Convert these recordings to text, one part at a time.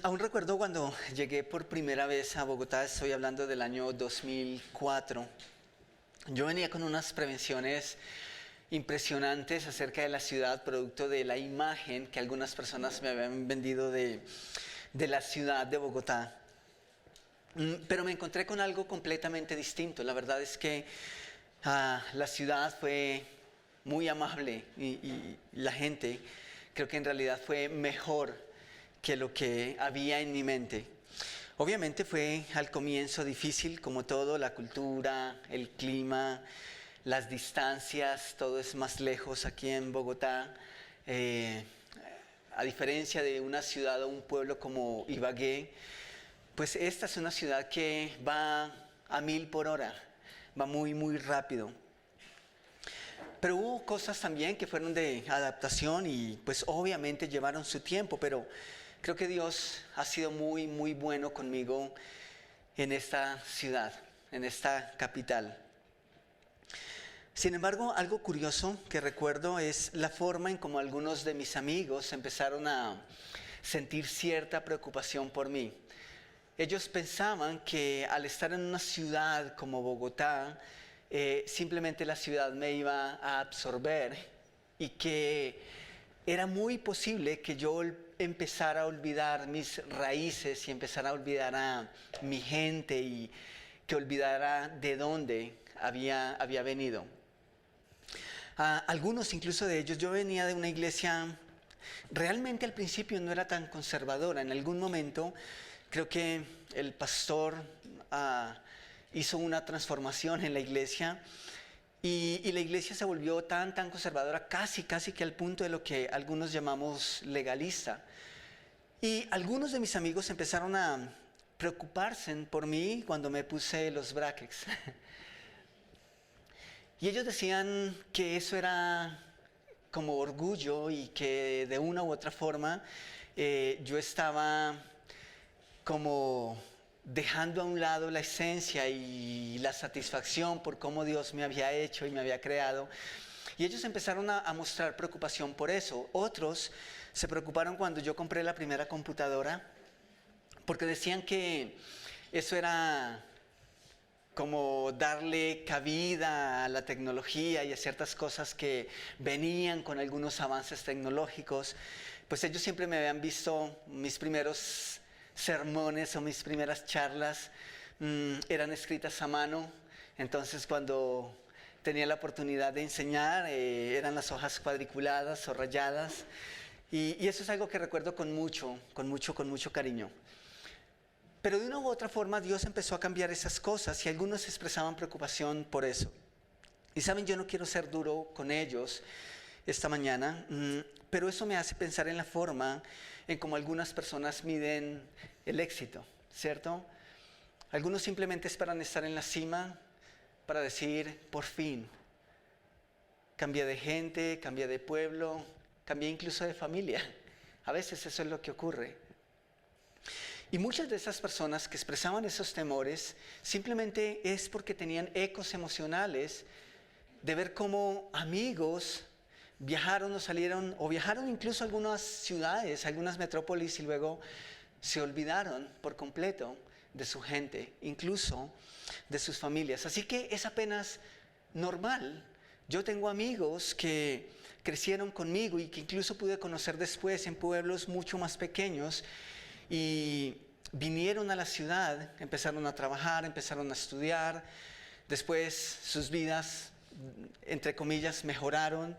Aún recuerdo cuando llegué por primera vez a Bogotá, estoy hablando del año 2004. Yo venía con unas prevenciones impresionantes acerca de la ciudad, producto de la imagen que algunas personas me habían vendido de la ciudad de Bogotá. Pero me encontré con algo completamente distinto. La verdad es que la ciudad fue muy amable y la gente creo que en realidad fue mejor que lo que había en mi mente. Obviamente fue al comienzo difícil, como todo, la cultura, el clima, las distancias, todo es más lejos aquí en Bogotá. A diferencia de una ciudad o un pueblo como Ibagué, pues esta es una ciudad que va a 1000 por hora, va muy, muy rápido. Pero hubo cosas también que fueron de adaptación y pues obviamente llevaron su tiempo, pero creo que Dios ha sido muy, muy bueno conmigo en esta ciudad, en esta capital. Sin embargo, algo curioso que recuerdo es la forma en cómo algunos de mis amigos empezaron a sentir cierta preocupación por mí. Ellos pensaban que al estar en una ciudad como Bogotá, simplemente la ciudad me iba a absorber y que era muy posible que yo empezara a olvidar mis raíces y empezara a olvidar a mi gente y que olvidara de dónde había venido. Algunos incluso de ellos, yo venía de una iglesia, realmente al principio no era tan conservadora. En algún momento creo que el pastor hizo una transformación en la iglesia y la iglesia se volvió tan conservadora, casi que al punto de lo que algunos llamamos legalista. Y algunos de mis amigos empezaron a preocuparse por mí cuando me puse los brackets. Y ellos decían que eso era como orgullo y que de una u otra forma yo estaba como dejando a un lado la esencia y la satisfacción por cómo Dios me había hecho y me había creado. Y ellos empezaron a mostrar preocupación por eso. Otros se preocuparon cuando yo compré la primera computadora, porque decían que eso era como darle cabida a la tecnología y a ciertas cosas que venían con algunos avances tecnológicos. Pues ellos siempre me habían visto mis primeros sermones o mis primeras charlas eran escritas a mano. Entonces cuando tenía la oportunidad de enseñar eran las hojas cuadriculadas o rayadas y eso es algo que recuerdo con mucho cariño. Pero de una u otra forma Dios empezó a cambiar esas cosas y algunos expresaban preocupación por eso. Y saben, yo no quiero ser duro con ellos esta mañana, pero eso me hace pensar en la forma en cómo algunas personas miden el éxito, ¿cierto? Algunos simplemente esperan estar en la cima para decir, por fin, cambié de gente, cambié de pueblo, cambié incluso de familia. A veces eso es lo que ocurre. Y muchas de esas personas que expresaban esos temores simplemente es porque tenían ecos emocionales de ver cómo amigos viajaron o salieron, o viajaron incluso a algunas ciudades, a algunas metrópolis y luego se olvidaron por completo de su gente, incluso de sus familias. Así que es apenas normal. Yo tengo amigos que crecieron conmigo y que incluso pude conocer después en pueblos mucho más pequeños y vinieron a la ciudad, empezaron a trabajar, empezaron a estudiar, después sus vidas, entre comillas, mejoraron,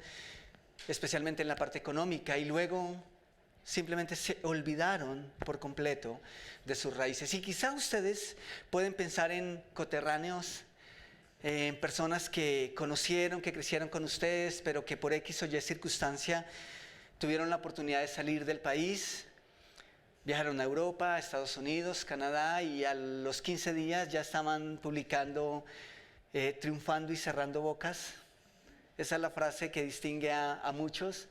especialmente en la parte económica, y luego simplemente se olvidaron por completo de sus raíces. Y quizá ustedes pueden pensar en coterráneos, en personas que conocieron, que crecieron con ustedes, pero que por X o Y circunstancia tuvieron la oportunidad de salir del país, viajaron a Europa, a Estados Unidos, Canadá, y a los 15 días ya estaban publicando, triunfando y cerrando bocas. Esa es la frase que distingue a muchos.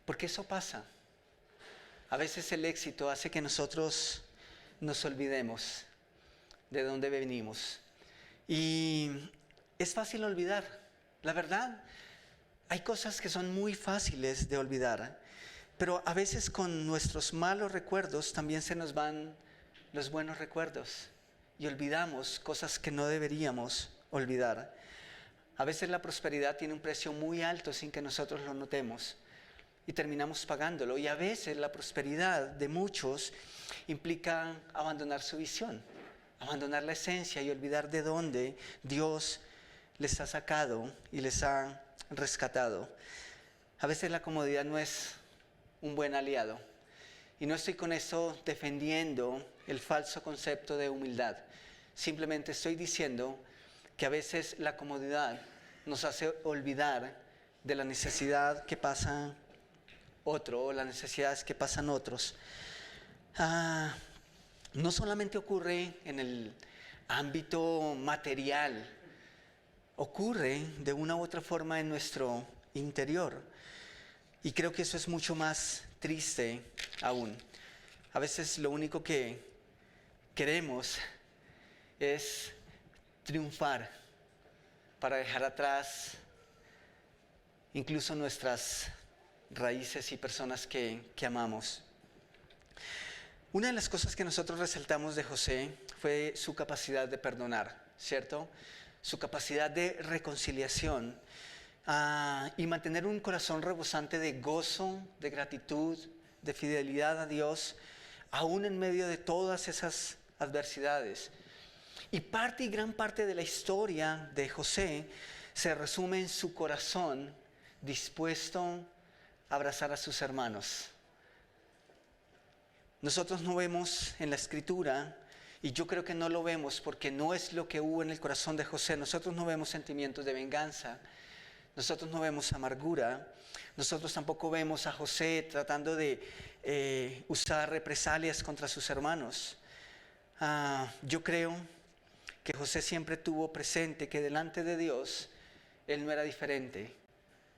Porque eso pasa. A veces el éxito hace que nosotros nos olvidemos de dónde venimos. Y es fácil olvidar. La verdad, hay cosas que son muy fáciles de olvidar. Pero a veces con nuestros malos recuerdos también se nos van los buenos recuerdos y olvidamos cosas que no deberíamos olvidar. A veces la prosperidad tiene un precio muy alto sin que nosotros lo notemos y terminamos pagándolo. Y a veces la prosperidad de muchos implica abandonar su visión, abandonar la esencia y olvidar de dónde Dios les ha sacado y les ha rescatado. A veces la comodidad no es un buen aliado. Y no estoy con eso defendiendo el falso concepto de humildad. Simplemente estoy diciendo que a veces la comodidad nos hace olvidar de la necesidad que pasa otro o las necesidades que pasan otros. No solamente ocurre en el ámbito material, ocurre de una u otra forma en nuestro interior. Y creo que eso es mucho más triste aún. A veces lo único que queremos es triunfar para dejar atrás incluso nuestras raíces y personas que amamos. Una de las cosas que nosotros resaltamos de José fue su capacidad de perdonar, ¿cierto? Su capacidad de reconciliación y mantener un corazón rebosante de gozo, de gratitud, de fidelidad a Dios, aún en medio de todas esas adversidades. Y gran parte de la historia de José se resume en su corazón dispuesto a abrazar a sus hermanos. Nosotros no vemos en la Escritura, y yo creo que no lo vemos porque no es lo que hubo en el corazón de José. Nosotros no vemos sentimientos de venganza, nosotros no vemos amargura, nosotros tampoco vemos a José tratando de usar represalias contra sus hermanos. Yo creo que José siempre tuvo presente que delante de Dios él no era diferente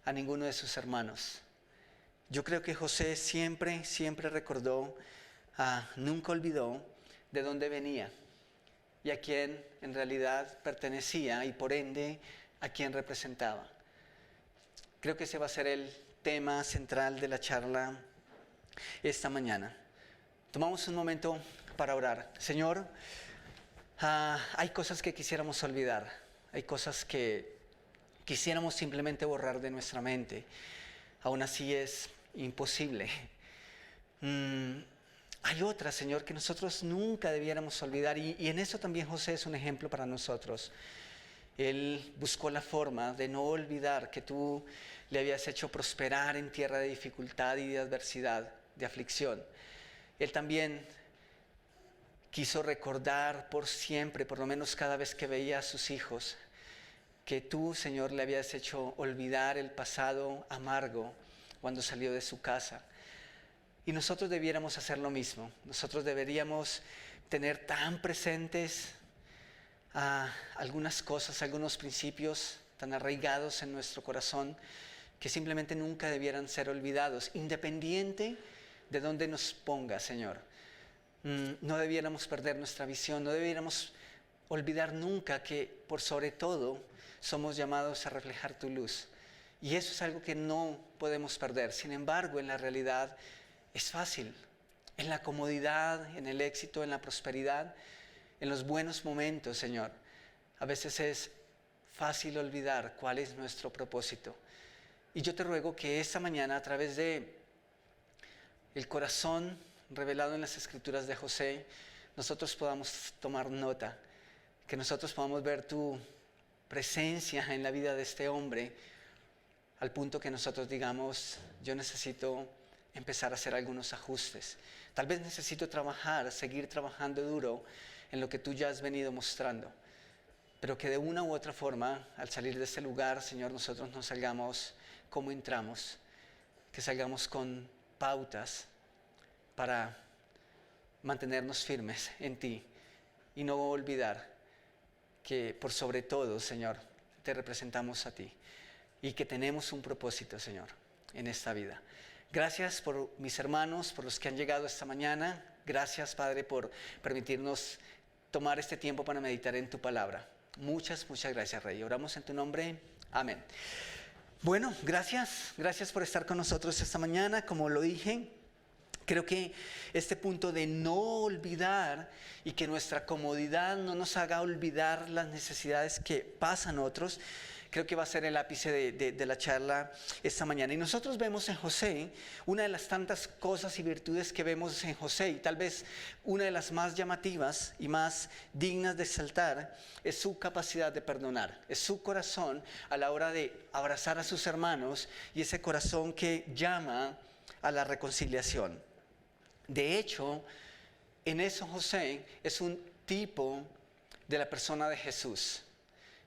a ninguno de sus hermanos. Yo creo que José siempre recordó, nunca olvidó de dónde venía y a quién en realidad pertenecía y por ende a quién representaba. Creo que ese va a ser el tema central de la charla esta mañana. Tomamos un momento para orar. Señor, hay cosas que quisiéramos olvidar, hay cosas que quisiéramos simplemente borrar de nuestra mente. Aún así es imposible. Hay otras, Señor, que nosotros nunca debiéramos olvidar y en eso también José es un ejemplo para nosotros. Él buscó la forma de no olvidar que tú le habías hecho prosperar en tierra de dificultad y de adversidad, de aflicción. Él también quiso recordar por siempre, por lo menos cada vez que veía a sus hijos, que tú, Señor, le habías hecho olvidar el pasado amargo cuando salió de su casa. Y nosotros debiéramos hacer lo mismo. Nosotros deberíamos tener tan presentes algunas cosas, algunos principios tan arraigados en nuestro corazón que simplemente nunca debieran ser olvidados, independiente de dónde nos ponga, Señor. No debiéramos perder nuestra visión, no debiéramos olvidar nunca que por sobre todo somos llamados a reflejar tu luz. Y eso es algo que no podemos perder. Sin embargo, en la realidad es fácil. En la comodidad, en el éxito, en la prosperidad, en los buenos momentos, Señor, a veces es fácil olvidar cuál es nuestro propósito. Y yo te ruego que esta mañana, a través de el corazón revelado en las Escrituras de José, nosotros podamos tomar nota, que nosotros podamos ver tu presencia en la vida de este hombre, al punto que nosotros digamos, yo necesito empezar a hacer algunos ajustes. Tal vez necesito seguir trabajando duro en lo que tú ya has venido mostrando, pero que de una u otra forma, al salir de este lugar, Señor, nosotros no salgamos como entramos, que salgamos con pautas para mantenernos firmes en ti y no olvidar que por sobre todo, Señor, te representamos a ti y que tenemos un propósito, Señor, en esta vida. Gracias por mis hermanos, por los que han llegado esta mañana. Gracias, Padre, por permitirnos tomar este tiempo para meditar en tu palabra. Muchas gracias, Rey. Oramos en tu nombre. Amén. Bueno, gracias por estar con nosotros esta mañana. Como lo dije, creo que este punto de no olvidar y que nuestra comodidad no nos haga olvidar las necesidades que pasan otros, creo que va a ser el ápice de la charla esta mañana. Y nosotros vemos en José una de las tantas cosas y virtudes que vemos en José, y tal vez una de las más llamativas y más dignas de exaltar es su capacidad de perdonar, es su corazón a la hora de abrazar a sus hermanos y ese corazón que llama a la reconciliación. De hecho, en eso José es un tipo de la persona de Jesús.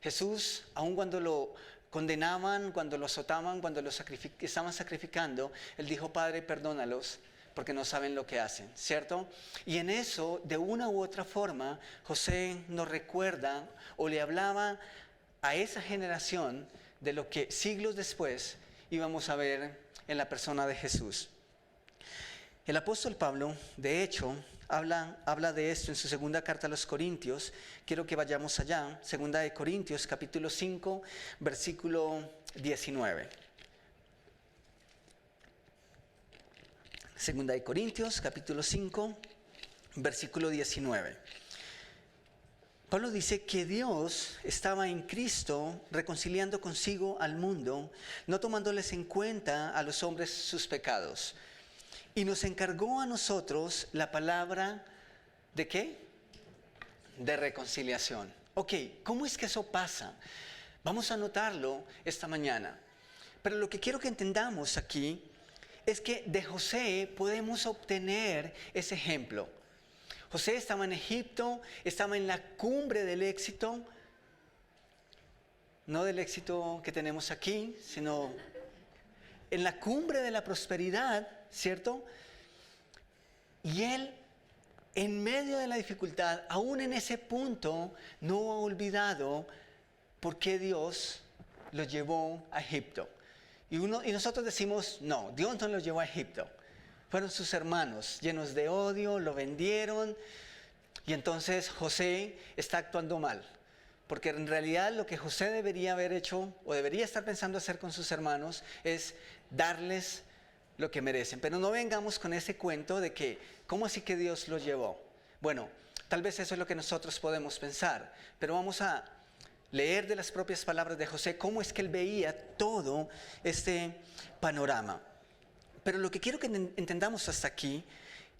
Jesús, aun cuando lo condenaban, cuando lo azotaban, cuando lo estaban sacrificando, Él dijo: Padre, perdónalos, porque no saben lo que hacen, ¿cierto? Y en eso, de una u otra forma, José nos recuerda o le hablaba a esa generación de lo que siglos después íbamos a ver en la persona de Jesús. El apóstol Pablo, de hecho, habla de esto en su segunda carta a los Corintios. Quiero que vayamos allá, segunda de Corintios, capítulo 5, versículo 19. Segunda de Corintios, capítulo 5, versículo 19. Pablo dice que Dios estaba en Cristo reconciliando consigo al mundo, no tomándoles en cuenta a los hombres sus pecados. Y nos encargó a nosotros la palabra ¿de qué? De reconciliación. Ok, ¿cómo es que eso pasa? Vamos a notarlo esta mañana. Pero lo que quiero que entendamos aquí es que de José podemos obtener ese ejemplo. José estaba en Egipto, estaba en la cumbre del éxito, no del éxito que tenemos aquí, sino en la cumbre de la prosperidad, ¿cierto? Y él, en medio de la dificultad, aún en ese punto, no ha olvidado por qué Dios lo llevó a Egipto. Y nosotros decimos: no, Dios no lo llevó a Egipto. Fueron sus hermanos, llenos de odio, lo vendieron. Y entonces José está actuando mal. Porque en realidad lo que José debería haber hecho, o debería estar pensando hacer con sus hermanos, es darles lo que merecen. Pero no vengamos con ese cuento de que, ¿cómo así que Dios los llevó? Bueno, tal vez eso es lo que nosotros podemos pensar, pero vamos a leer de las propias palabras de José cómo es que él veía todo este panorama. Pero lo que quiero que entendamos hasta aquí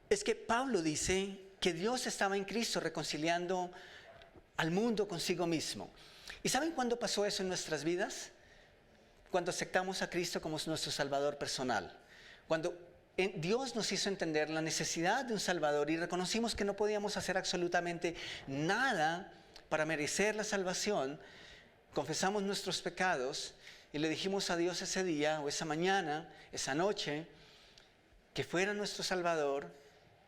es que Pablo dice que Dios estaba en Cristo reconciliando al mundo consigo mismo. ¿Y saben cuándo pasó eso en nuestras vidas? Cuando aceptamos a Cristo como nuestro Salvador personal. Cuando Dios nos hizo entender la necesidad de un Salvador y reconocimos que no podíamos hacer absolutamente nada para merecer la salvación, confesamos nuestros pecados y le dijimos a Dios ese día o esa mañana, esa noche, que fuera nuestro Salvador,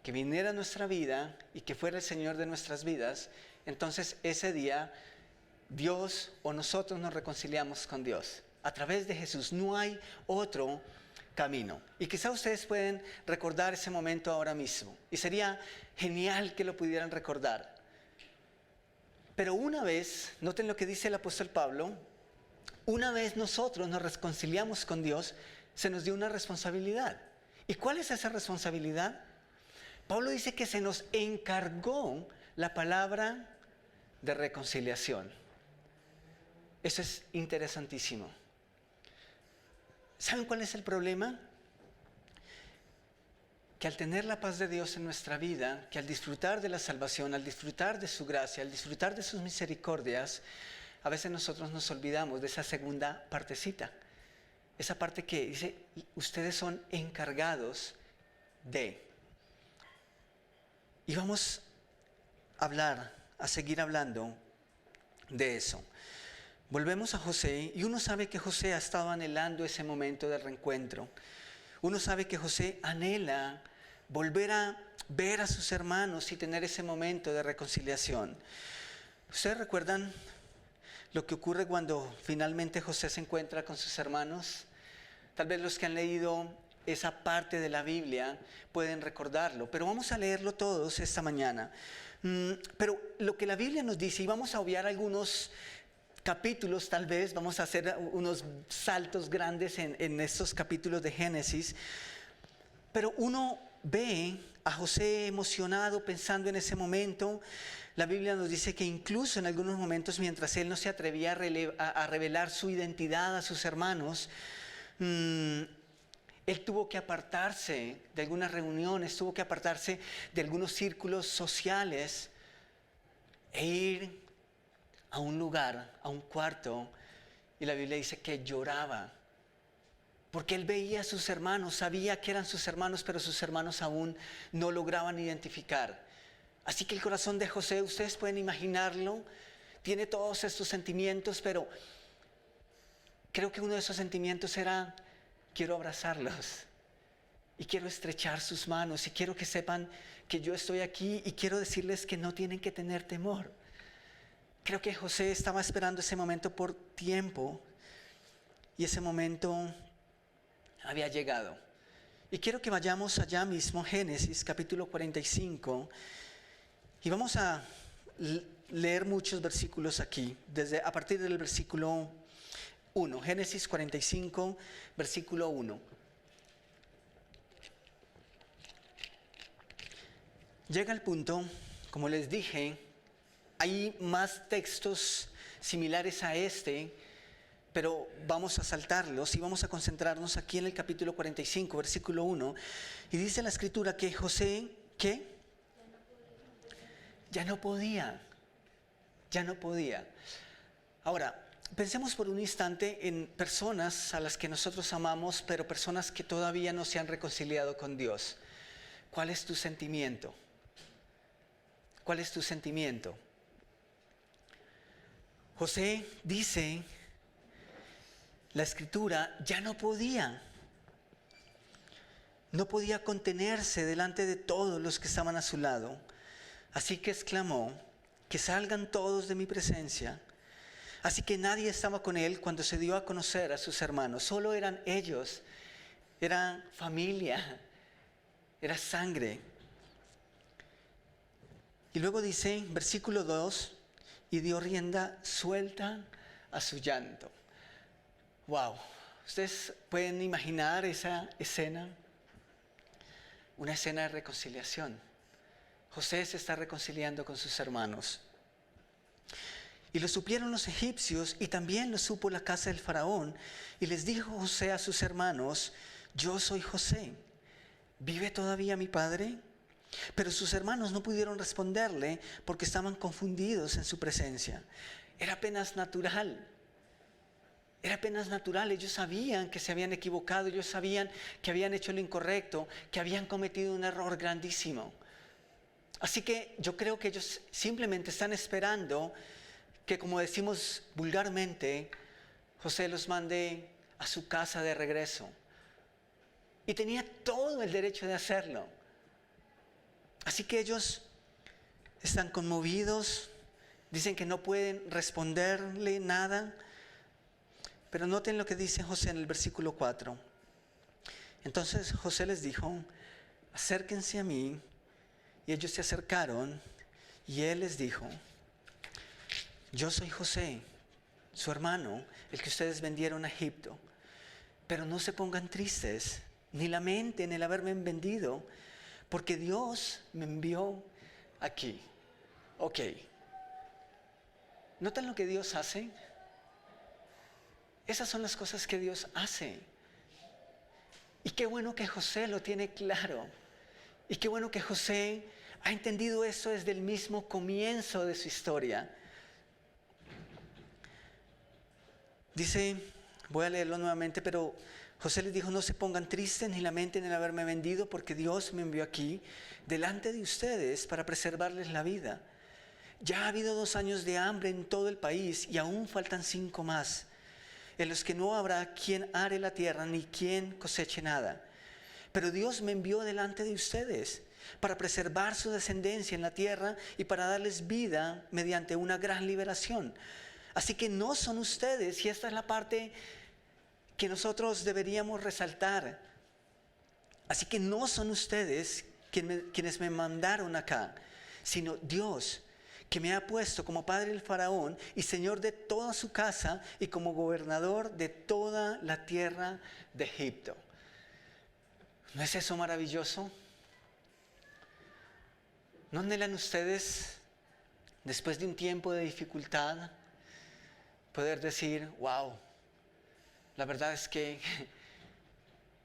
que viniera a nuestra vida y que fuera el Señor de nuestras vidas. Entonces ese día Dios o nosotros nos reconciliamos con Dios. A través de Jesús no hay otro camino. Y quizá ustedes pueden recordar ese momento ahora mismo. Y sería genial que lo pudieran recordar. Pero una vez, noten lo que dice el apóstol Pablo, una vez nosotros nos reconciliamos con Dios, se nos dio una responsabilidad. ¿Y cuál es esa responsabilidad? Pablo dice que se nos encargó la palabra de reconciliación. Eso es interesantísimo. ¿Saben cuál es el problema? Que al tener la paz de Dios en nuestra vida, que al disfrutar de la salvación, al disfrutar de su gracia, al disfrutar de sus misericordias, a veces nosotros nos olvidamos de esa segunda partecita. Esa parte que dice: ustedes son encargados de. Y vamos a seguir hablando de eso. Volvemos a José y uno sabe que José ha estado anhelando ese momento del reencuentro. Uno sabe que José anhela volver a ver a sus hermanos y tener ese momento de reconciliación. ¿Ustedes recuerdan lo que ocurre cuando finalmente José se encuentra con sus hermanos? Tal vez los que han leído esa parte de la Biblia pueden recordarlo, pero vamos a leerlo todos esta mañana. Pero lo que la Biblia nos dice, y vamos a obviar algunos capítulos, tal vez, vamos a hacer unos saltos grandes en estos capítulos de Génesis, pero uno ve a José emocionado pensando en ese momento. La Biblia nos dice que incluso en algunos momentos, mientras él no se atrevía a revelar su identidad a sus hermanos, él tuvo que apartarse de algunas reuniones, tuvo que apartarse de algunos círculos sociales e ir a un lugar, a un cuarto, y la Biblia dice que lloraba, porque él veía a sus hermanos, sabía que eran sus hermanos, pero sus hermanos aún no lograban identificar. Así que el corazón de José, ustedes pueden imaginarlo, tiene todos estos sentimientos, pero creo que uno de esos sentimientos era: quiero abrazarlos y quiero estrechar sus manos y quiero que sepan que yo estoy aquí y quiero decirles que no tienen que tener temor. Creo que José estaba esperando ese momento por tiempo y ese momento había llegado. Y quiero que vayamos allá mismo, Génesis capítulo 45, y vamos a leer muchos versículos aquí, a partir del versículo 1, Génesis 45, versículo 1. Llega el punto, como les dije, hay más textos similares a este, pero vamos a saltarlos y vamos a concentrarnos aquí en el capítulo 45, versículo 1. Y dice la Escritura que José, ¿qué? Ya no podía. Ahora, pensemos por un instante en personas a las que nosotros amamos, pero personas que todavía no se han reconciliado con Dios. ¿Cuál es tu sentimiento? ¿Cuál es tu sentimiento? José dice, la Escritura, ya no podía contenerse delante de todos los que estaban a su lado. Así que exclamó: que salgan todos de mi presencia. Así que nadie estaba con él cuando se dio a conocer a sus hermanos. Solo eran ellos, eran familia, era sangre. Y luego dice, versículo 2, y dio rienda suelta a su llanto. Wow, ¿ustedes pueden imaginar esa escena? Una escena de reconciliación. José se está reconciliando con sus hermanos. Y lo supieron los egipcios y también lo supo la casa del faraón. Y les dijo José a sus hermanos: yo soy José, ¿vive todavía mi padre? Pero sus hermanos no pudieron responderle porque estaban confundidos en su presencia. Era apenas natural. Ellos sabían que se habían equivocado, ellos sabían que habían hecho lo incorrecto, que habían cometido un error grandísimo. Así que yo creo que ellos simplemente están esperando que, como decimos vulgarmente, José los mande a su casa de regreso. Y tenía todo el derecho de hacerlo. Así que ellos están conmovidos, dicen que no pueden responderle nada. Pero noten lo que dice José en el versículo 4. Entonces José les dijo: acérquense a mí. Y ellos se acercaron y él les dijo: yo soy José, su hermano, el que ustedes vendieron a Egipto. Pero no se pongan tristes, ni lamenten el haberme vendido, porque Dios me envió aquí. Ok. ¿Notan lo que Dios hace? Esas son las cosas que Dios hace. Y qué bueno que José lo tiene claro. Y qué bueno que José ha entendido eso desde el mismo comienzo de su historia. Dice, voy a leerlo nuevamente, pero José les dijo: no se pongan tristes ni lamenten el haberme vendido, porque Dios me envió aquí delante de ustedes para preservarles la vida. Ya ha habido 2 años de hambre en todo el país y aún faltan 5 más, en los que no habrá quien are la tierra ni quien coseche nada. Pero Dios me envió delante de ustedes para preservar su descendencia en la tierra y para darles vida mediante una gran liberación. Así que no son ustedes, y esta es la parte que nosotros deberíamos resaltar. Así que no son ustedes quienes me mandaron acá, sino Dios, que me ha puesto como padre del faraón y señor de toda su casa y como gobernador de toda la tierra de Egipto. ¿No es eso maravilloso? ¿No anhelan ustedes, después de un tiempo de dificultad, poder decir, wow, la verdad es que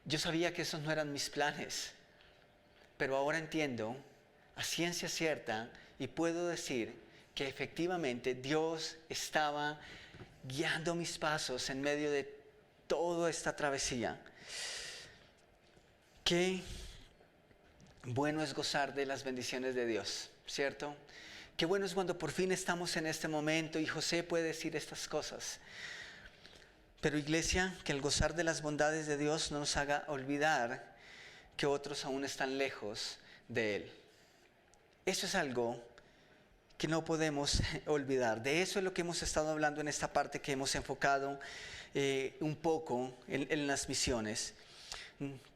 yo sabía que esos no eran mis planes, pero ahora entiendo a ciencia cierta y puedo decir que efectivamente Dios estaba guiando mis pasos en medio de toda esta travesía? Qué bueno es gozar de las bendiciones de Dios, ¿cierto? Qué bueno es cuando por fin estamos en este momento y José puede decir estas cosas. Pero iglesia, que el gozar de las bondades de Dios no nos haga olvidar que otros aún están lejos de Él. Eso es algo que no podemos olvidar. De eso es lo que hemos estado hablando en esta parte que hemos enfocado un poco en las misiones.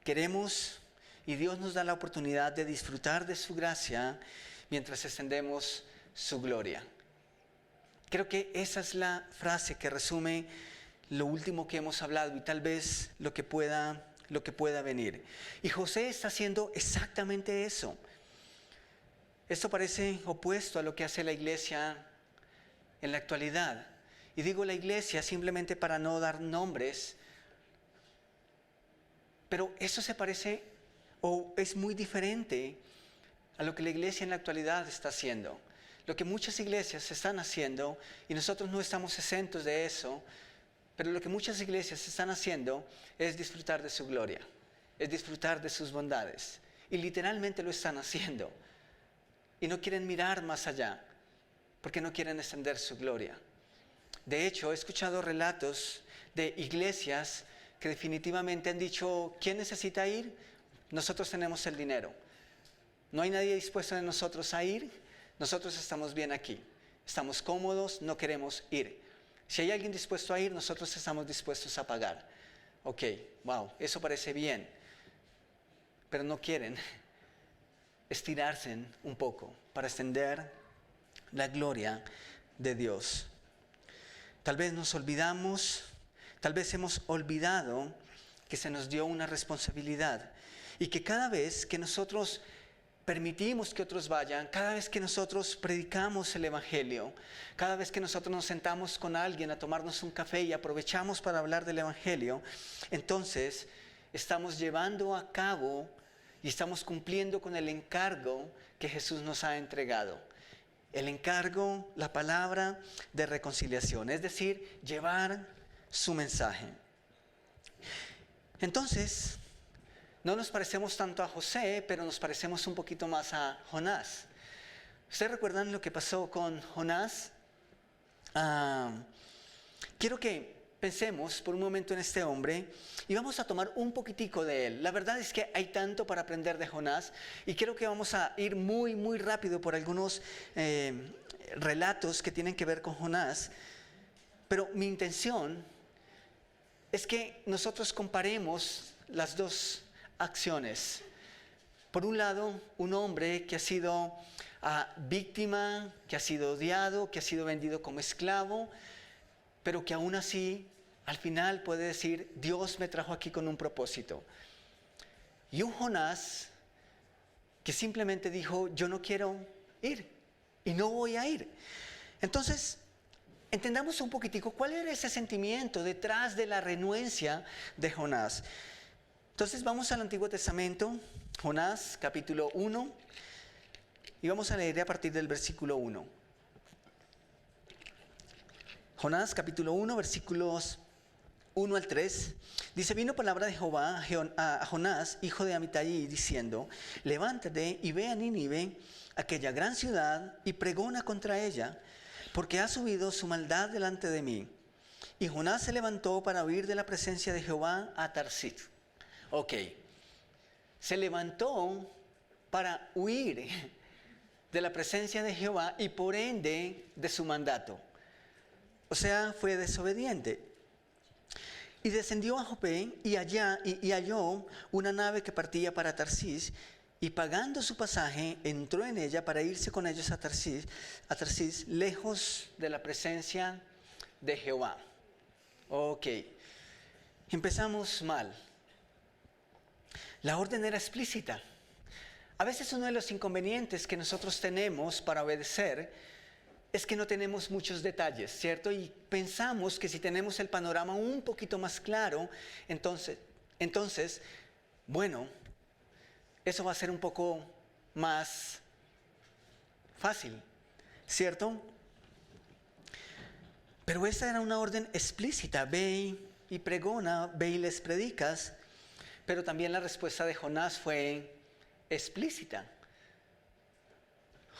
Queremos, y Dios nos da la oportunidad de disfrutar de su gracia mientras extendemos su gloria. Creo que esa es la frase que resume lo último que hemos hablado y tal vez lo que pueda venir. Y José está haciendo exactamente eso. Esto parece opuesto a lo que hace la iglesia en la actualidad. Y digo la iglesia simplemente para no dar nombres, pero eso se parece o es muy diferente a lo que la iglesia en la actualidad está haciendo. Lo que muchas iglesias están haciendo, y nosotros no estamos exentos de eso, pero lo que muchas iglesias están haciendo es disfrutar de su gloria, es disfrutar de sus bondades. Y literalmente lo están haciendo. Y no quieren mirar más allá, porque no quieren extender su gloria. De hecho, he escuchado relatos de iglesias que definitivamente han dicho, ¿quién necesita ir? Nosotros tenemos el dinero. No hay nadie dispuesto de nosotros a ir, nosotros estamos bien aquí. Estamos cómodos, no queremos ir. Si hay alguien dispuesto a ir, nosotros estamos dispuestos a pagar. Ok, wow, eso parece bien. Pero no quieren estirarse un poco para extender la gloria de Dios. Tal vez nos olvidamos, tal vez hemos olvidado que se nos dio una responsabilidad y que cada vez que nosotros permitimos que otros vayan, cada vez que nosotros predicamos el Evangelio, cada vez que nosotros nos sentamos con alguien a tomarnos un café y aprovechamos para hablar del Evangelio, entonces estamos llevando a cabo y estamos cumpliendo con el encargo que Jesús nos ha entregado. El encargo, la palabra de reconciliación, es decir, llevar su mensaje. Entonces, no nos parecemos tanto a José, pero nos parecemos un poquito más a Jonás. ¿Ustedes recuerdan lo que pasó con Jonás? Quiero que pensemos por un momento en este hombre y vamos a tomar un poquitico de él. La verdad es que hay tanto para aprender de Jonás y creo que vamos a ir muy, muy rápido por algunos relatos que tienen que ver con Jonás. Pero mi intención es que nosotros comparemos las dos acciones. Por un lado, un hombre que ha sido víctima, que ha sido odiado, que ha sido vendido como esclavo, pero que aún así, al final puede decir, Dios me trajo aquí con un propósito. Y un Jonás que simplemente dijo, yo no quiero ir y no voy a ir. Entonces, entendamos un poquitico cuál era ese sentimiento detrás de la renuencia de Jonás. Entonces vamos al Antiguo Testamento, Jonás capítulo 1, y vamos a leer a partir del versículo 1. Jonás capítulo 1, versículos 1 al 3, dice, vino palabra de Jehová a Jonás, hijo de Amitai, diciendo, levántate y ve a Nínive, aquella gran ciudad, y pregona contra ella, porque ha subido su maldad delante de mí. Y Jonás se levantó para huir de la presencia de Jehová a Tarsit. Ok, se levantó para huir de la presencia de Jehová y por ende de su mandato. O sea, fue desobediente. Y descendió a Jope y halló una nave que partía para Tarsis y pagando su pasaje, entró en ella para irse con ellos a Tarsís, lejos de la presencia de Jehová. Ok, empezamos mal. La orden era explícita. A veces uno de los inconvenientes que nosotros tenemos para obedecer es que no tenemos muchos detalles, ¿cierto? Y pensamos que si tenemos el panorama un poquito más claro, entonces, bueno, eso va a ser un poco más fácil, ¿cierto? Pero esa era una orden explícita: ve y pregona, ve y les predicas. Pero también la respuesta de Jonás fue explícita.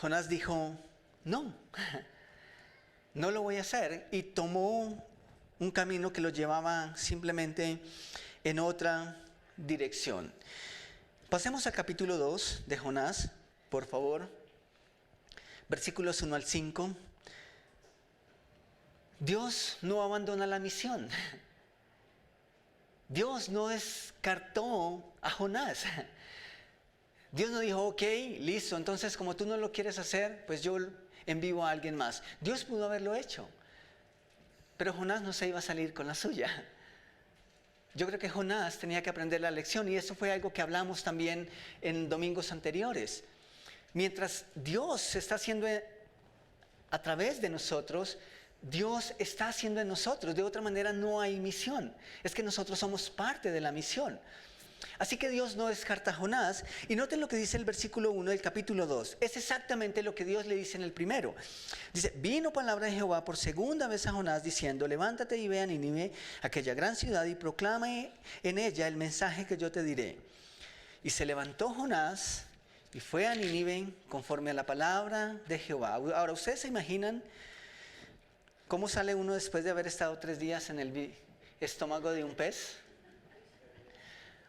Jonás dijo: no, no lo voy a hacer, y tomó un camino que lo llevaba simplemente en otra dirección. Pasemos al capítulo 2 de Jonás, por favor, versículos 1 al 5. Dios no abandona la misión. Dios no descartó a Jonás. Dios no dijo: ok, listo, entonces como tú no lo quieres hacer, pues yo envío a alguien más. Dios pudo haberlo hecho, pero Jonás no se iba a salir con la suya. Yo creo que Jonás tenía que aprender la lección, y eso fue algo que hablamos también en domingos anteriores. Mientras Dios está haciendo a través de nosotros, Dios está haciendo en nosotros. De otra manera no hay misión. Es que nosotros somos parte de la misión. Así que Dios no descarta a Jonás. Y noten lo que dice el versículo 1 del capítulo 2. Es exactamente lo que Dios le dice en el primero. Dice: vino palabra de Jehová por segunda vez a Jonás diciendo: levántate y ve a Nínive, aquella gran ciudad, y proclame en ella el mensaje que yo te diré. Y se levantó Jonás y fue a Nínive conforme a la palabra de Jehová. Ahora, ¿ustedes se imaginan cómo sale uno después de haber estado 3 días en el estómago de un pez?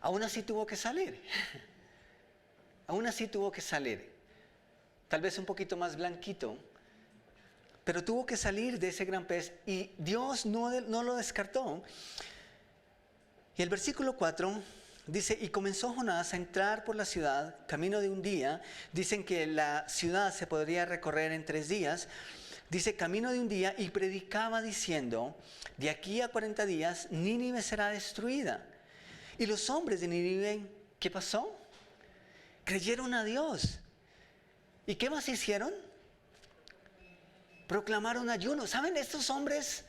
Aún así tuvo que salir. Aún así tuvo que salir. Tal vez un poquito más blanquito, pero tuvo que salir de ese gran pez, y Dios no lo descartó. Y el versículo 4 dice: y comenzó Jonás a entrar por la ciudad, camino de un día. Dicen que la ciudad se podría recorrer en 3 días. Dice: camino de un día, y predicaba diciendo: de aquí a 40 días Nínive será destruida. Y los hombres de Nínive, ¿qué pasó? Creyeron a Dios. ¿Y qué más hicieron? Proclamaron ayuno. ¿Saben? Estos hombres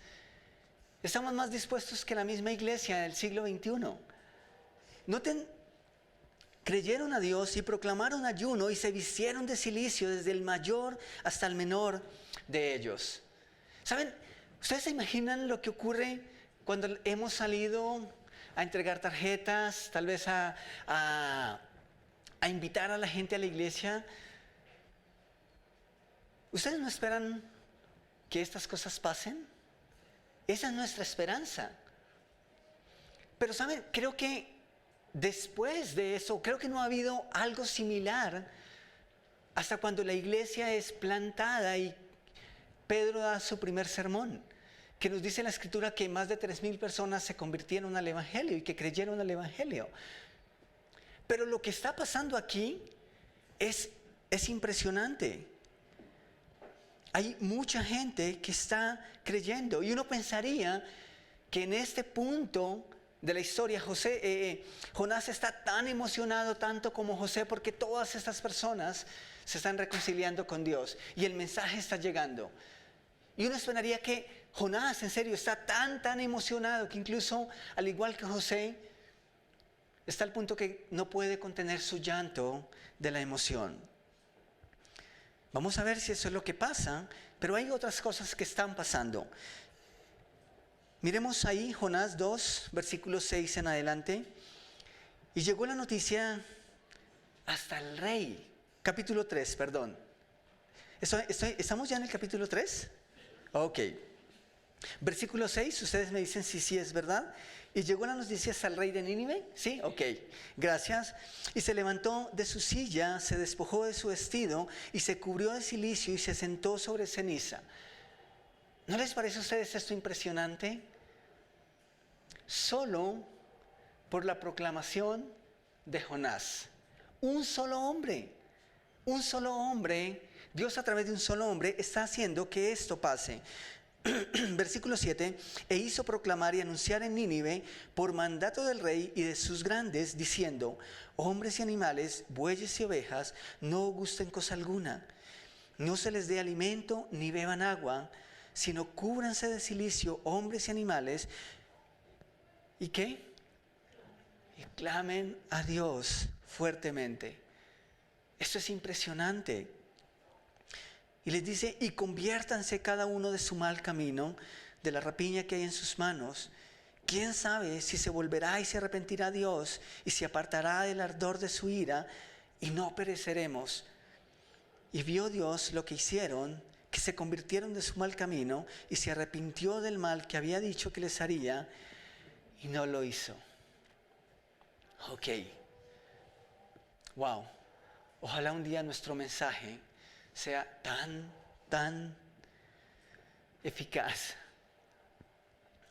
estamos más dispuestos que la misma iglesia del siglo XXI. Noten, creyeron a Dios y proclamaron ayuno, y se vistieron de cilicio desde el mayor hasta el menor de ellos. ¿Saben? ¿Ustedes se imaginan lo que ocurre cuando hemos salido a entregar tarjetas, tal vez a invitar a la gente a la iglesia? ¿Ustedes no esperan que estas cosas pasen? Esa es nuestra esperanza. Pero ¿saben? Creo que después de eso, creo que no ha habido algo similar hasta cuando la iglesia es plantada y Pedro da su primer sermón, que nos dice en la escritura que más de 3,000 personas se convirtieron al evangelio y que creyeron al evangelio. Pero lo que está pasando aquí es impresionante. Hay mucha gente que está creyendo, y uno pensaría que en este punto de la historia Jonás está tan emocionado tanto como José, porque todas estas personas se están reconciliando con Dios y el mensaje está llegando. Y uno esperaría que Jonás, en serio, está tan emocionado que incluso, al igual que José, está al punto que no puede contener su llanto de la emoción. Vamos a ver si eso es lo que pasa, pero hay otras cosas que están pasando. Miremos ahí Jonás 2, versículo 6 en adelante. Y llegó la noticia hasta el rey. Capítulo 3, perdón. ¿Estamos ya en el capítulo 3? Ok. Versículo 6, ustedes me dicen si sí es verdad. Y llegó la noticia hasta el rey de Nínive. ¿Sí? Ok. Gracias. Y se levantó de su silla, se despojó de su vestido y se cubrió de cilicio y se sentó sobre ceniza. ¿No les parece a ustedes esto impresionante? Solo por la proclamación de Jonás. un solo hombre. Un solo hombre, Dios a través de un solo hombre está haciendo que esto pase. Versículo 7, e hizo proclamar y anunciar en Nínive por mandato del rey y de sus grandes, diciendo, hombres y animales, bueyes y ovejas, no gusten cosa alguna, no se les dé alimento ni beban agua, sino cúbranse de cilicio hombres y animales, ¿y qué? Y clamen a Dios fuertemente. Esto es impresionante. Y les dice, y conviértanse cada uno de su mal camino, de la rapiña que hay en sus manos. ¿Quién sabe si se volverá y se arrepentirá Dios y se apartará del ardor de su ira y no pereceremos? Y vio Dios lo que hicieron, que se convirtieron de su mal camino y se arrepintió del mal que había dicho que les haría y no lo hizo. Ok. Wow. Ojalá un día nuestro mensaje sea tan eficaz.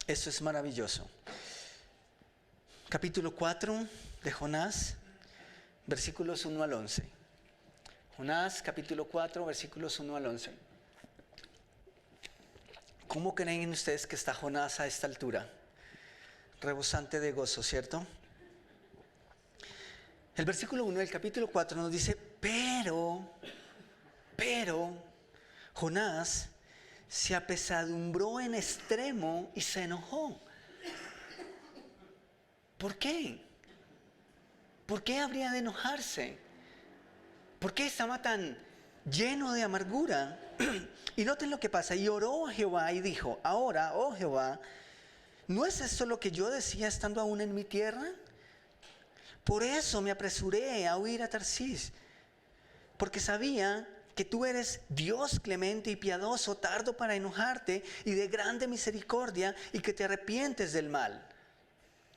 Eso es maravilloso. Capítulo 4 de Jonás, versículos 1 al 11. Jonás, capítulo 4, versículos 1 al 11. ¿Cómo creen ustedes que está Jonás a esta altura? Rebosante de gozo, ¿cierto? El versículo 1 del capítulo 4 nos dice, pero Jonás se apesadumbró en extremo y se enojó. ¿Por qué? ¿Por qué habría de enojarse? ¿Por qué estaba tan lleno de amargura? Y noten lo que pasa. Y oró a Jehová y dijo, ahora, oh Jehová, ¿no es esto lo que yo decía estando aún en mi tierra? Por eso me apresuré a huir a Tarsís, porque sabía que tú eres Dios clemente y piadoso, tardo para enojarte y de grande misericordia, y que te arrepientes del mal.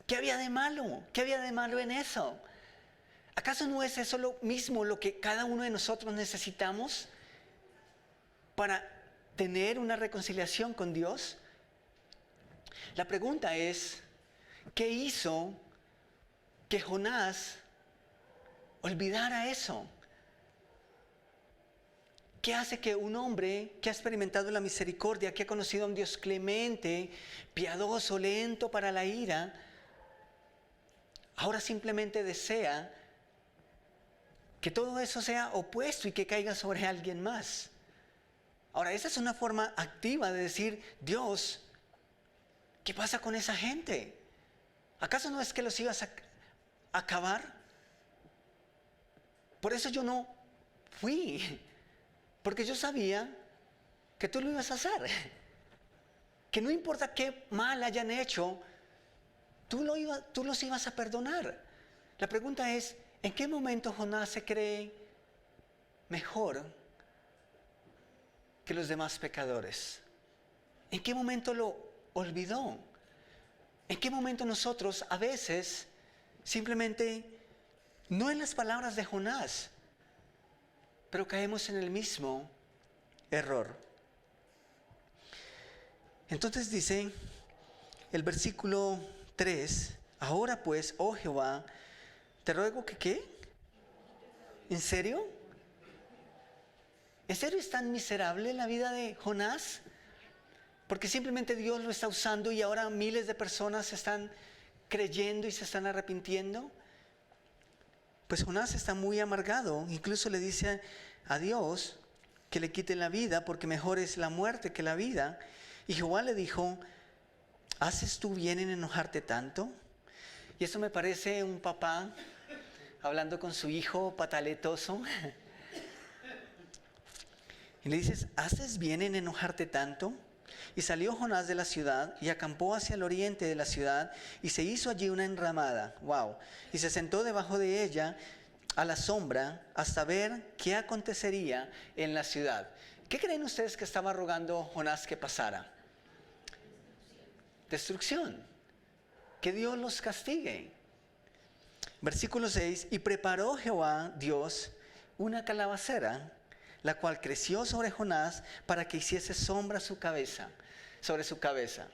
¿Qué había de malo? ¿Qué había de malo en eso? ¿Acaso no es eso lo mismo lo que cada uno de nosotros necesitamos para tener una reconciliación con Dios? La pregunta es, ¿qué hizo que Jonás olvidara eso? ¿Qué hace que un hombre que ha experimentado la misericordia, que ha conocido a un Dios clemente, piadoso, lento para la ira, ahora simplemente desea que todo eso sea opuesto y que caiga sobre alguien más? Ahora, esa es una forma activa de decir, Dios, ¿qué pasa con esa gente? ¿Acaso no es que los ibas a acabar? Por eso yo no fui. Porque yo sabía que tú lo ibas a hacer. Que no importa qué mal hayan hecho, tú los ibas a perdonar. La pregunta es, ¿en qué momento Jonás se cree mejor que los demás pecadores? ¿En qué momento lo olvidó? ¿En qué momento nosotros a veces simplemente, no en las palabras de Jonás, pero caemos en el mismo error? Entonces dice el versículo 3, ahora pues, oh Jehová, te ruego que ¿qué? ¿En serio? ¿En serio es tan miserable la vida de Jonás? Porque simplemente Dios lo está usando y ahora miles de personas se están creyendo y se están arrepintiendo. Pues Jonás está muy amargado, incluso le dice a Dios que le quite la vida porque mejor es la muerte que la vida. Y Jehová le dijo, ¿haces tú bien en enojarte tanto? Y eso me parece un papá hablando con su hijo pataletoso. Y le dices, ¿haces bien en enojarte tanto? Y salió Jonás de la ciudad y acampó hacia el oriente de la ciudad y se hizo allí una enramada. Wow. Y se sentó debajo de ella a la sombra hasta ver qué acontecería en la ciudad. ¿Qué creen ustedes que estaba rogando Jonás que pasara? Destrucción. Que Dios los castigue. Versículo 6, y preparó Jehová Dios una calabacera, la cual creció sobre Jonás para que hiciese sombra sobre su cabeza.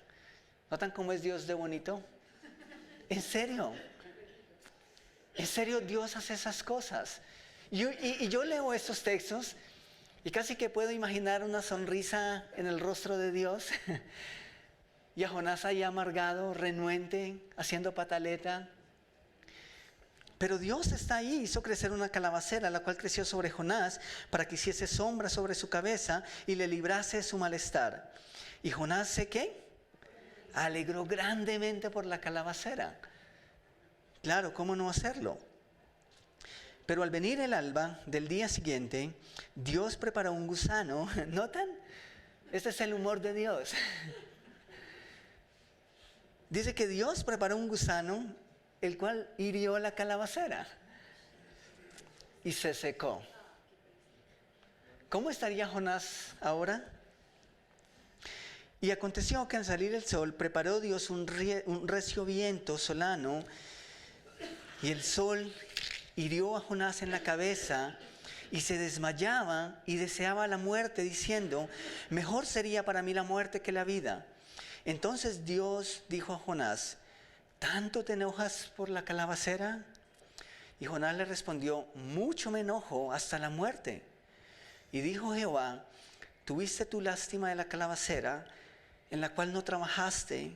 ¿Notan cómo es Dios de bonito? ¿En serio? En serio, Dios hace esas cosas. Y yo leo estos textos y casi que puedo imaginar una sonrisa en el rostro de Dios. Y a Jonás ahí amargado, renuente, haciendo pataleta. Pero Dios está ahí, hizo crecer una calabacera, la cual creció sobre Jonás para que hiciese sombra sobre su cabeza y le librase de su malestar. Y Jonás se ¿qué? Alegró grandemente por la calabacera. Claro, ¿cómo no hacerlo? Pero al venir el alba del día siguiente, Dios preparó un gusano. ¿Notan? Este es el humor de Dios. Dice que Dios preparó un gusano, el cual hirió la calabacera y se secó. ¿Cómo estaría Jonás ahora? Y aconteció que al salir el sol, preparó Dios un recio viento solano, y el sol hirió a Jonás en la cabeza, y se desmayaba y deseaba la muerte, diciendo: mejor sería para mí la muerte que la vida. Entonces Dios dijo a Jonás: ¿tanto te enojas por la calabacera? Y Jonás le respondió: mucho me enojo, hasta la muerte. Y dijo Jehová: ¿tuviste tu lástima de la calabacera, en la cual no trabajaste,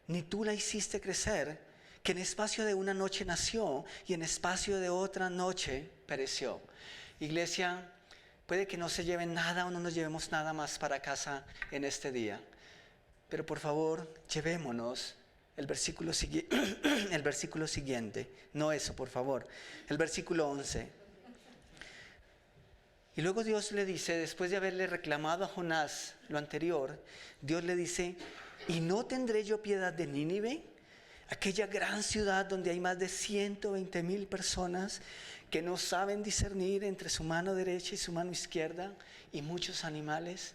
ni tú la hiciste crecer, que en espacio de una noche nació y en espacio de otra noche pereció? Iglesia, puede que no se lleven nada o no nos llevemos nada más para casa en este día, pero por favor, llevémonos el versículo siguiente. No eso, por favor. El versículo 11. Y luego Dios le dice, después de haberle reclamado a Jonás lo anterior, Dios le dice: ¿y no tendré yo piedad de Nínive? Aquella gran ciudad donde hay más de 120,000 personas que no saben discernir entre su mano derecha y su mano izquierda, y muchos animales.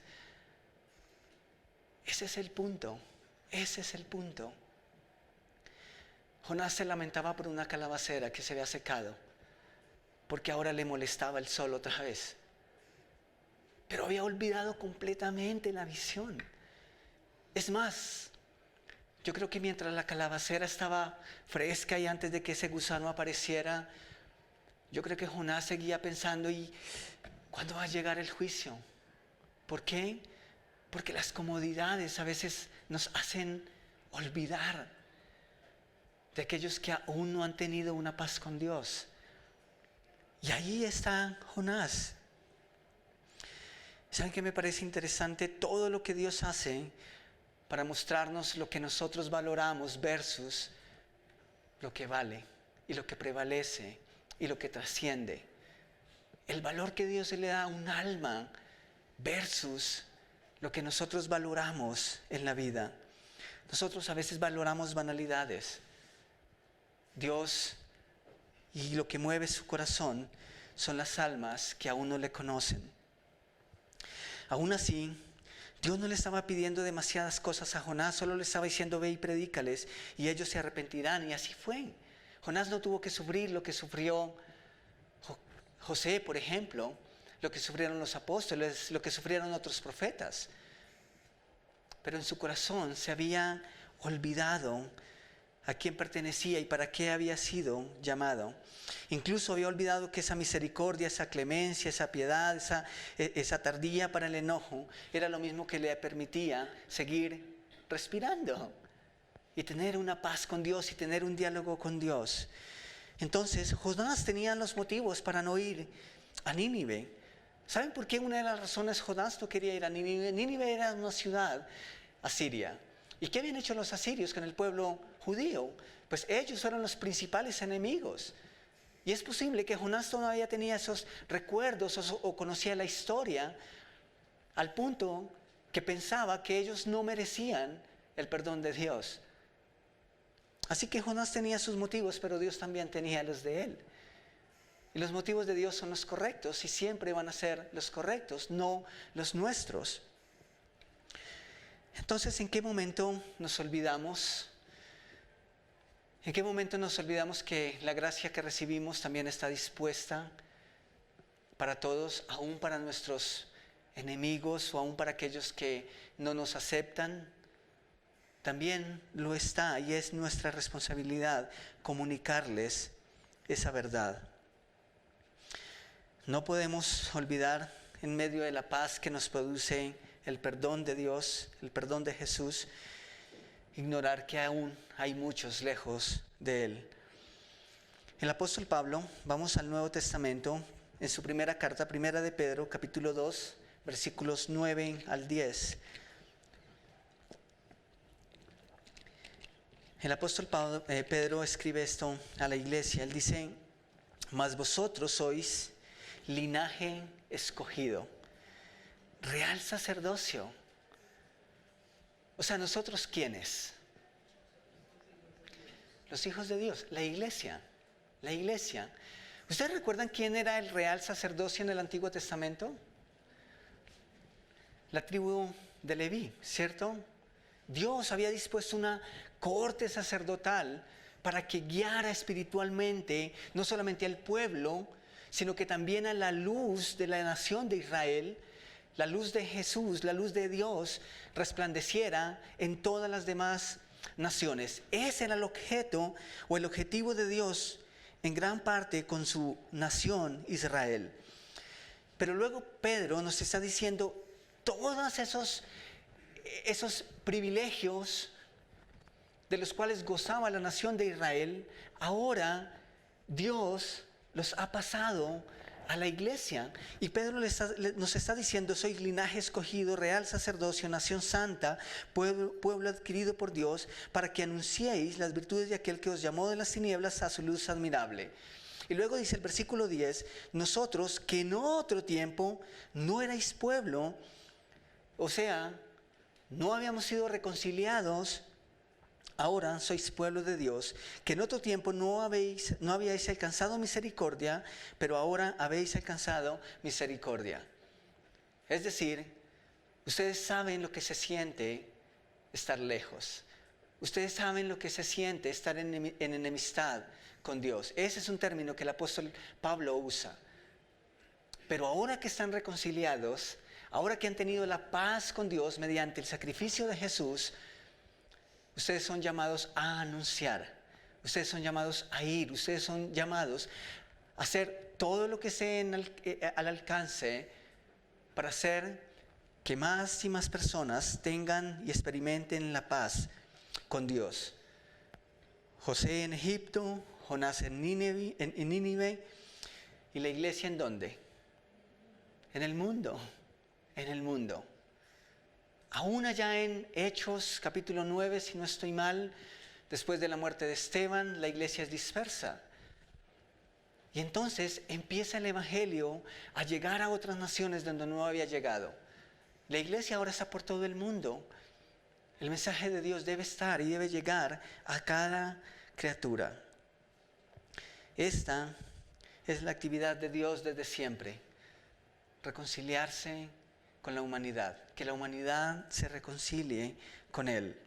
Ese es el punto. Ese es el punto. Jonás se lamentaba por una calabacera que se había secado, porque ahora le molestaba el sol otra vez. Pero había olvidado completamente la visión. Es más, yo creo que mientras la calabacera estaba fresca y antes de que ese gusano apareciera, yo creo que Jonás seguía pensando: ¿y cuándo va a llegar el juicio? ¿Por qué? Porque las comodidades a veces nos hacen olvidar de aquellos que aún no han tenido una paz con Dios. Y ahí está Jonás. ¿Saben qué me parece interesante? Todo lo que Dios hace para mostrarnos lo que nosotros valoramos versus lo que vale y lo que prevalece y lo que trasciende. El valor que Dios le da a un alma versus lo que nosotros valoramos en la vida. Nosotros a veces valoramos banalidades. Dios, y lo que mueve su corazón son las almas que aún no le conocen. Aún así, Dios no le estaba pidiendo demasiadas cosas a Jonás, solo le estaba diciendo: ve y predícales y ellos se arrepentirán. Y así fue. Jonás no tuvo que sufrir lo que sufrió José, por ejemplo, lo que sufrieron los apóstoles, lo que sufrieron otros profetas. Pero en su corazón se había olvidado a quién pertenecía y para qué había sido llamado. Incluso había olvidado que esa misericordia, esa clemencia, esa piedad, esa tardía para el enojo era lo mismo que le permitía seguir respirando y tener una paz con Dios y tener un diálogo con Dios. Entonces Jonás tenía los motivos para no ir a Nínive. ¿Saben por qué una de las razones Jonás no quería ir a Nínive? Nínive era una ciudad asiria. ¿Y qué habían hecho los asirios con el pueblo judío? Pues ellos fueron los principales enemigos. Y es posible que Jonás todavía tenía esos recuerdos o conocía la historia al punto que pensaba que ellos no merecían el perdón de Dios. Así que Jonás tenía sus motivos, pero Dios también tenía los de él. Y los motivos de Dios son los correctos y siempre van a ser los correctos, no los nuestros. Entonces, ¿en qué momento nos olvidamos? ¿En qué momento nos olvidamos que la gracia que recibimos también está dispuesta para todos, aún para nuestros enemigos o aún para aquellos que no nos aceptan? También lo está y es nuestra responsabilidad comunicarles esa verdad. No podemos olvidar, en medio de la paz que nos produce el perdón de Dios, el perdón de Jesús, ignorar que aún hay muchos lejos de Él. El apóstol Pablo, vamos al Nuevo Testamento, en su primera carta, primera de Pedro, capítulo 2, versículos 9 al 10. El apóstol Pedro escribe esto a la iglesia. Él dice: mas vosotros sois linaje escogido, real sacerdocio. O sea, ¿nosotros quiénes? Los hijos de Dios, la iglesia. La iglesia. ¿Ustedes recuerdan quién era el real sacerdocio en el Antiguo Testamento? La tribu de Leví, ¿cierto? Dios había dispuesto una corte sacerdotal para que guiara espiritualmente no solamente al pueblo, sino que también a la luz de la nación de Israel, la luz de Jesús, la luz de Dios, resplandeciera en todas las demás naciones. Ese era el objeto o el objetivo de Dios en gran parte con su nación Israel. Pero luego Pedro nos está diciendo todos esos privilegios de los cuales gozaba la nación de Israel, ahora Dios los ha pasado a la iglesia. Y Pedro nos está diciendo: sois linaje escogido, real sacerdocio, nación santa, pueblo adquirido por Dios, para que anunciéis las virtudes de aquel que os llamó de las tinieblas a su luz admirable. Y luego dice el versículo 10: nosotros que en otro tiempo no erais pueblo, o sea, no habíamos sido reconciliados, ahora sois pueblo de Dios, que en otro tiempo no habíais alcanzado misericordia, pero ahora habéis alcanzado misericordia. Es decir, ustedes saben lo que se siente estar lejos. Ustedes saben lo que se siente estar en enemistad con Dios. Ese es un término que el apóstol Pablo usa. Pero ahora que están reconciliados, ahora que han tenido la paz con Dios mediante el sacrificio de Jesús, ustedes son llamados a anunciar, ustedes son llamados a ir, ustedes son llamados a hacer todo lo que esté al alcance para hacer que más y más personas tengan y experimenten la paz con Dios. José en Egipto, Jonás en Nínive, y la iglesia ¿en dónde? En el mundo, en el mundo. Aún allá en Hechos capítulo 9, si no estoy mal, después de la muerte de Esteban, la iglesia es dispersa. Y entonces empieza el evangelio a llegar a otras naciones donde no había llegado. La iglesia ahora está por todo el mundo. El mensaje de Dios debe estar y debe llegar a cada criatura. Esta es la actividad de Dios desde siempre: reconciliarse con la humanidad, que la humanidad se reconcilie con Él.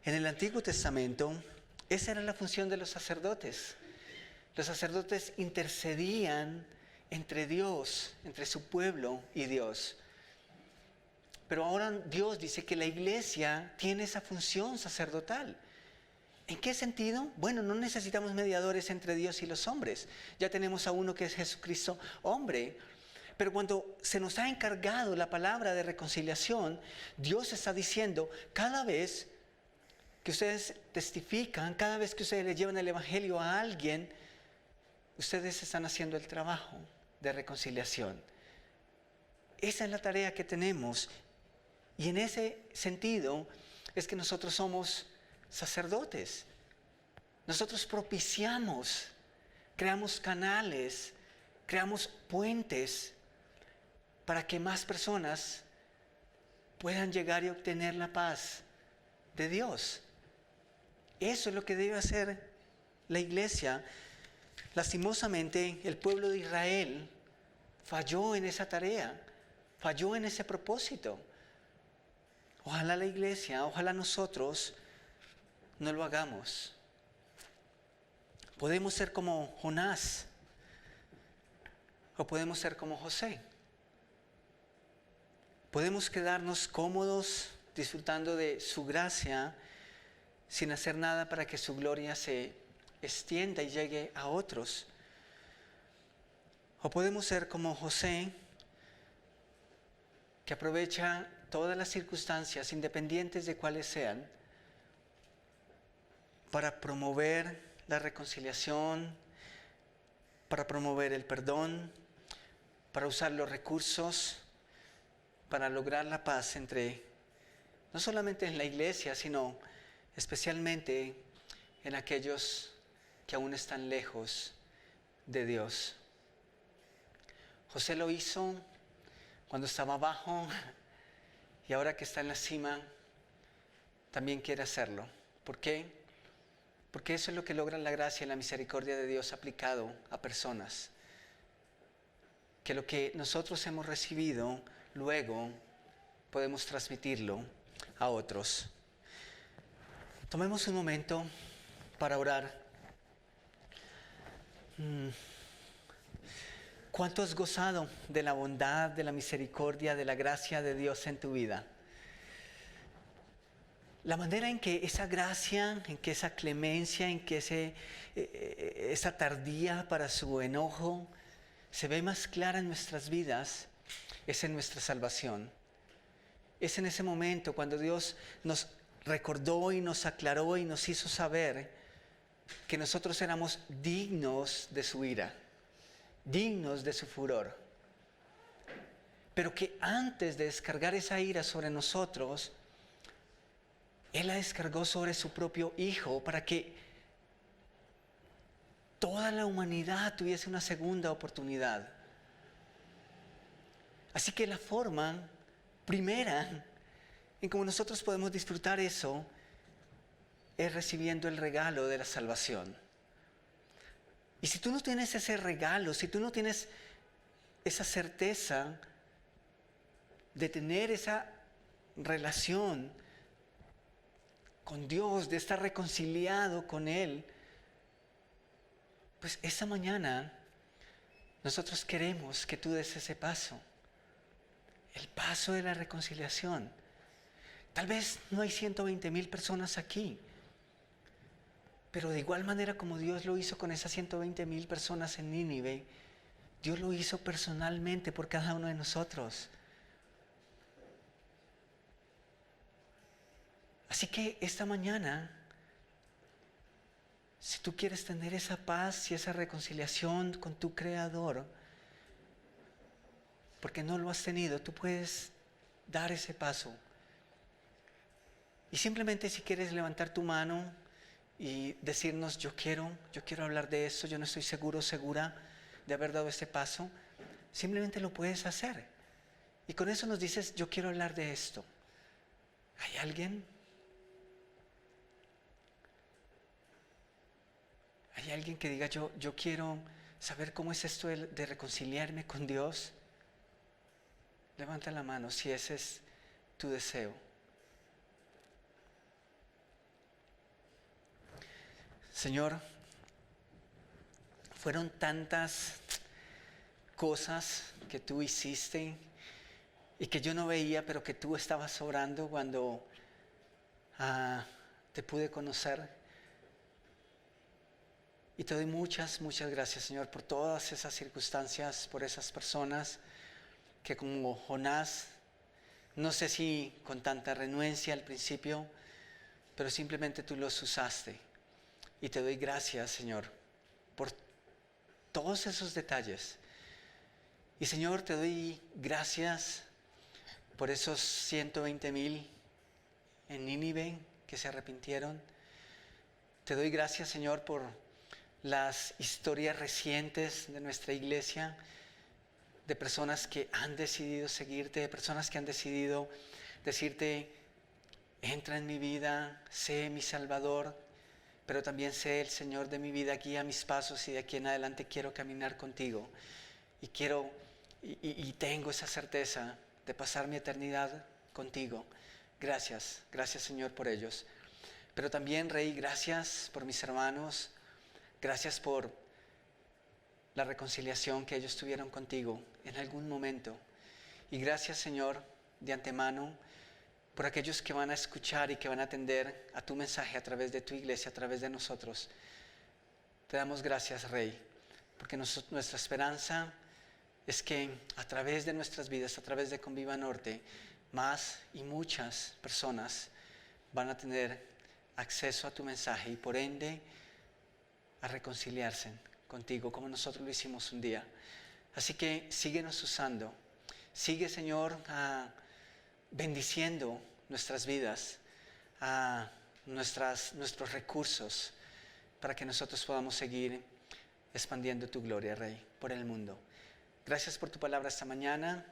En el Antiguo Testamento, esa era la función de los sacerdotes. Los sacerdotes intercedían entre Dios, entre su pueblo y Dios. Pero ahora Dios dice que la iglesia tiene esa función sacerdotal. ¿En qué sentido? Bueno, no necesitamos mediadores entre Dios y los hombres. Ya tenemos a uno que es Jesucristo, hombre. Pero cuando se nos ha encargado la palabra de reconciliación, Dios está diciendo: cada vez que ustedes testifican, cada vez que ustedes le llevan el evangelio a alguien, ustedes están haciendo el trabajo de reconciliación. Esa es la tarea que tenemos. Y en ese sentido es que nosotros somos sacerdotes. Nosotros propiciamos, creamos canales, creamos puentes para que más personas puedan llegar y obtener la paz de Dios. Eso es lo que debe hacer la iglesia. Lastimosamente, el pueblo de Israel falló en esa tarea, falló en ese propósito. Ojalá la iglesia, ojalá nosotros no lo hagamos. Podemos ser como Jonás o podemos ser como José. Podemos quedarnos cómodos disfrutando de su gracia sin hacer nada para que su gloria se extienda y llegue a otros. O podemos ser como José, que aprovecha todas las circunstancias, independientes de cuáles sean, para promover la reconciliación, para promover el perdón, para usar los recursos, para lograr la paz entre, no solamente en la iglesia, sino especialmente en aquellos que aún están lejos de Dios. José lo hizo cuando estaba abajo y ahora que está en la cima, también quiere hacerlo. ¿Por qué? Porque eso es lo que logra la gracia y la misericordia de Dios aplicado a personas. Que lo que nosotros hemos recibido, luego podemos transmitirlo a otros. Tomemos un momento para orar. ¿Cuánto has gozado de la bondad, de la misericordia, de la gracia de Dios en tu vida? La manera en que esa gracia, en que esa clemencia, en que esa tardía para su enojo se ve más clara en nuestras vidas, es en nuestra salvación. Es en ese momento cuando Dios nos recordó y nos aclaró y nos hizo saber que nosotros éramos dignos de su ira, dignos de su furor. Pero que antes de descargar esa ira sobre nosotros, Él la descargó sobre su propio Hijo para que toda la humanidad tuviese una segunda oportunidad. Así que la forma primera en cómo nosotros podemos disfrutar eso es recibiendo el regalo de la salvación. Y si tú no tienes ese regalo, si tú no tienes esa certeza de tener esa relación con Dios, de estar reconciliado con Él, pues esa mañana nosotros queremos que tú des ese paso, el paso de la reconciliación. Tal vez no hay 120,000 personas aquí, pero de igual manera como Dios lo hizo con esas 120,000 personas en Nínive, Dios lo hizo personalmente por cada uno de nosotros. Así que esta mañana, si tú quieres tener esa paz y esa reconciliación con tu Creador, porque no lo has tenido, tú puedes dar ese paso. Y simplemente si quieres levantar tu mano y decirnos, yo quiero hablar de eso, yo no estoy segura de haber dado ese paso, simplemente lo puedes hacer. Y con eso nos dices, yo quiero hablar de esto. ¿Hay alguien? ¿Hay alguien que diga, yo quiero saber cómo es esto de reconciliarme con Dios? Levanta la mano si ese es tu deseo. Señor, fueron tantas cosas que tú hiciste y que yo no veía, pero que tú estabas obrando cuando te pude conocer. Y te doy muchas gracias, Señor, por todas esas circunstancias, por esas personas que como Jonás, no sé si con tanta renuencia al principio, pero simplemente tú los usaste. Y te doy gracias, Señor, por todos esos detalles. Y Señor, te doy gracias por esos 120,000 en Nínive que se arrepintieron. Te doy gracias, Señor, por las historias recientes de nuestra iglesia, de personas que han decidido seguirte, de personas que han decidido decirte, entra en mi vida, sé mi Salvador, pero también sé el Señor de mi vida, guía mis pasos y de aquí en adelante quiero caminar contigo. Y tengo esa certeza de pasar mi eternidad contigo. Gracias Señor por ellos. Pero también, Rey, gracias por mis hermanos, gracias por la reconciliación que ellos tuvieron contigo en algún momento. Y gracias, Señor, de antemano, por aquellos que van a escuchar y que van a atender a tu mensaje a través de tu iglesia, a través de nosotros. Te damos gracias, Rey, porque nuestra esperanza es que a través de nuestras vidas, a través de Conviva Norte, más y muchas personas van a tener acceso a tu mensaje y por ende a reconciliarse contigo como nosotros lo hicimos un día. Así que síguenos usando. Sigue, Señor, bendiciendo nuestras vidas, nuestros recursos, para que nosotros podamos seguir expandiendo tu gloria, Rey, por el mundo. Gracias por tu palabra esta mañana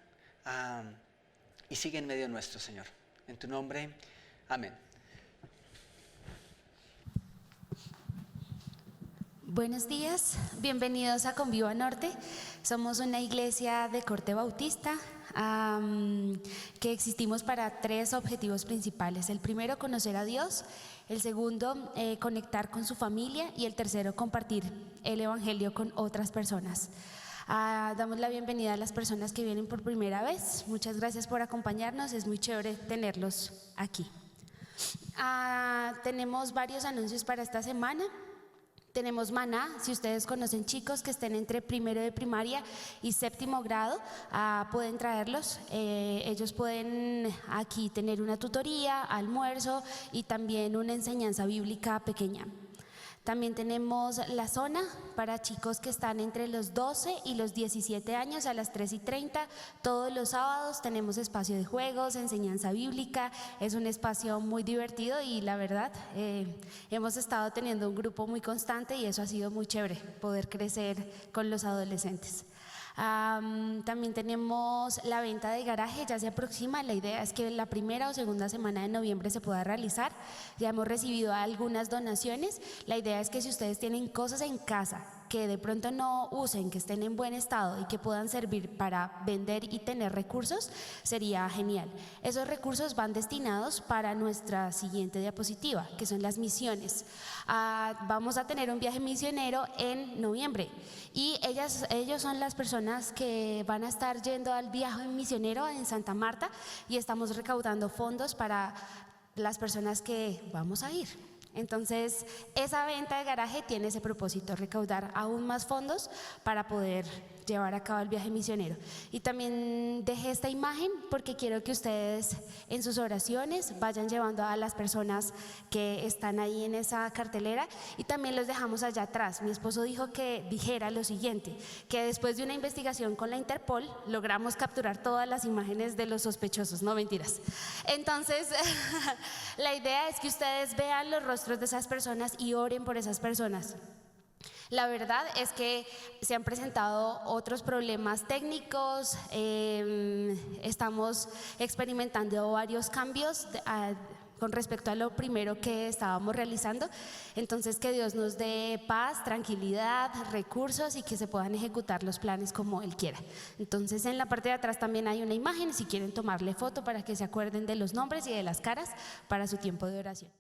y sigue en medio nuestro, Señor. En tu nombre, amén. Buenos días, bienvenidos a Conviva Norte. Somos una iglesia de corte bautista que existimos para 3 objetivos principales. El primero, conocer a Dios. El segundo, conectar con su familia. Y el tercero, compartir el evangelio con otras personas. Damos la bienvenida a las personas que vienen por primera vez. Muchas gracias por acompañarnos, es muy chévere tenerlos aquí. Tenemos varios anuncios para esta semana. Tenemos Maná, si ustedes conocen chicos que estén entre primero de primaria y 7º grado, pueden traerlos. Ellos pueden aquí tener una tutoría, almuerzo y también una enseñanza bíblica pequeña. También tenemos La Zona para chicos que están entre los 12 y los 17 años a las 3:30. Todos los sábados tenemos espacio de juegos, enseñanza bíblica. Es un espacio muy divertido y la verdad hemos estado teniendo un grupo muy constante y eso ha sido muy chévere, poder crecer con los adolescentes. También tenemos la venta de garaje, ya se aproxima. La idea es que la primera o segunda semana de noviembre se pueda realizar. Ya hemos recibido algunas donaciones. La idea es que si ustedes tienen cosas en casa que de pronto no usen, que estén en buen estado y que puedan servir para vender y tener recursos, sería genial. Esos recursos van destinados para nuestra siguiente diapositiva, que son las misiones. Vamos a tener un viaje misionero en noviembre y ellos son las personas que van a estar yendo al viaje misionero en Santa Marta y estamos recaudando fondos para las personas que vamos a ir. Entonces, esa venta de garaje tiene ese propósito, recaudar aún más fondos para poder llevar a cabo el viaje misionero. Y también dejé esta imagen porque quiero que ustedes en sus oraciones vayan llevando a las personas que están ahí en esa cartelera y también los dejamos allá atrás. Mi esposo dijo que dijera lo siguiente, que después de una investigación con la Interpol logramos capturar todas las imágenes de los sospechosos, no mentiras. Entonces, la idea es que ustedes vean los rostros de esas personas y oren por esas personas. La verdad es que se han presentado otros problemas técnicos, estamos experimentando varios cambios con respecto a lo primero que estábamos realizando. Entonces, que Dios nos dé paz, tranquilidad, recursos y que se puedan ejecutar los planes como Él quiera. Entonces, en la parte de atrás también hay una imagen, si quieren tomarle foto para que se acuerden de los nombres y de las caras para su tiempo de oración.